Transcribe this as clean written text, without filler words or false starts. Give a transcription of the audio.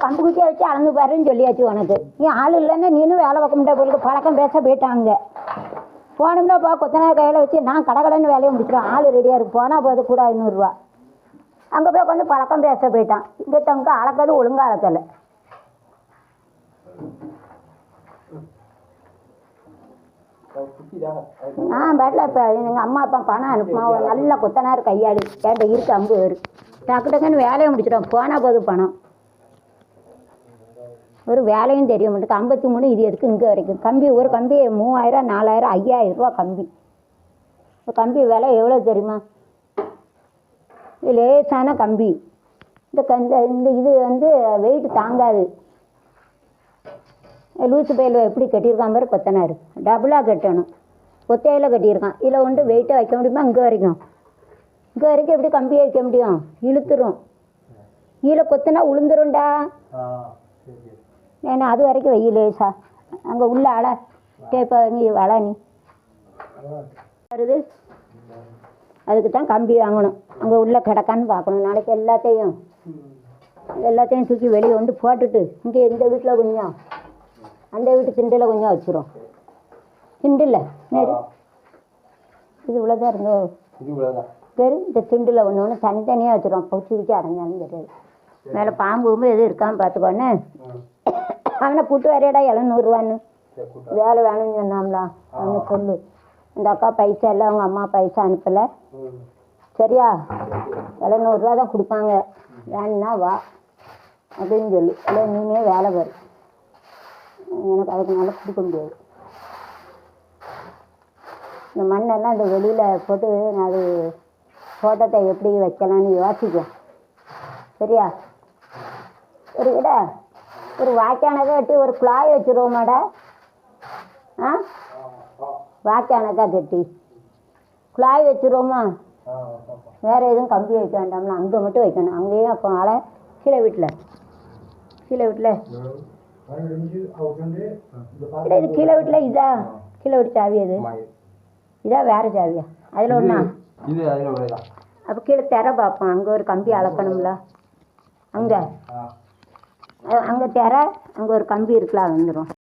கம்பு குச்சியை வச்சு அளந்து பாருன்னு சொல்லியாச்சு உனக்கு. நீ ஆள் இல்லைன்னா நீனும் வேலை பார்க்க முடியாது போலுக்கு. பழக்கம் பேச போயிட்டாங்க. போனோம்னா போ கொத்தனார் கையில் வச்சு நான் கடகடன்னு வேலையை முடிச்சிடும். ஆள் ரெடியாக இருக்கு. போனால் போது கூட 500 அங்கே போய் கொஞ்சம் பழக்கம் பேச போயிட்டான். இந்த தங்க அளக்கிறது ஒழுங்காக அளக்கலை. பாட்டில் இப்போ எங்கள் அம்மா அப்பா பணம் அனுப்புமா நல்ல கொத்தனார் கையாடு கேட்ட இருக்கு 50 டக்கு டக்குன்னு வேலையை முடிச்சிடும். போனால் போது பணம் ஒரு வேலையும் தெரிய மாட்டேங்குது. 53 இது எதுக்கு இங்கே வரைக்கும் கம்பி ஒரு கம்பி 3000 4000 5000 கம்பி. கம்பி விலை எவ்வளோ தெரியுமா? இது லேசான கம்பி. இந்த இது வெயிட் தாங்காது. லூசு பையில் எப்படி கட்டியிருக்கான் பாரு கொத்தனார். டபுளாக கட்டணும். ஒத்தையில் கட்டியிருக்கான். இதில் கொண்டு வெயிட்டை வைக்க முடியுமா? இங்கே வரைக்கும் எப்படி கம்பியை வைக்க முடியும்? இழுத்துரும். கீழே கொத்துனா உளுந்துரும்டா. ஏன்னா அது வரைக்கும் வெயிலேசா அங்கே உள்ள அலை கேட்ப நீ வள நீ வருது. அதுக்கு தான் கம்பி வாங்கணும். அங்கே உள்ள கிடக்கான்னு பார்க்கணும். நாளைக்கு எல்லாத்தையும் தூக்கி வெளியே வந்து போட்டுட்டு இங்கே இந்த வீட்டில் கொஞ்சம் அந்த வீட்டு திண்டில் கொஞ்சம் வச்சுரும். திண்டில் நேரு இது இவ்வளோதான் இருந்தோம். சரி இந்த திண்டில் ஒன்று தனித்தனியாக வச்சுருவோம். பவுச்சு அடைஞ்சாலும் தெரியாது. மேலே பாம்பு எதுவும் இருக்கான்னு பார்த்துக்கோன்னு அவனை கூட்டு வரையடா 700 வேலை வேணும்னு சொன்னாம்ல. அவனை சொல்லு இந்த அக்கா பைசா இல்லை அவங்க அம்மா பைசா அனுப்பலை சரியா 700 தான் கொடுப்பாங்க வேணுன்னா வா அப்படின்னு சொல்லி. இல்லை நீனே வேலை வரும். எனக்கு அதுக்கு நல்லா கொடுக்க முடியாது. இந்த மண்ணெல்லாம் இந்த வெளியில் போட்டு அது தோட்டத்தை எப்படி வைக்கலான்னு யோசிக்கும் சரியா. ஒரு வாய்க்கானக்கா கட்டி ஒரு குழாய் வச்சுருவோமாடா. வாய்க்கானக்கா கட்டி குழாய் வச்சுருவோமா? வேறு எதுவும் கம்பி வைக்க வேண்டாம்ல. அங்கே மட்டும் வைக்கணும். அங்கேயும் அப்போ ஆளை கீழே வீட்டில் இது கீழே வீட்டில் இதா கீழே வீட்டு சாவி அது இதா வேறு சாவியா? அதில் ஒன்றா? அப்போ கீழே திற பார்ப்போம். அங்கே ஒரு கம்பி அளக்கணும்ல. அங்கே திற அங்கே ஒரு கம்பி இருக்கலாம் வந்துடும்.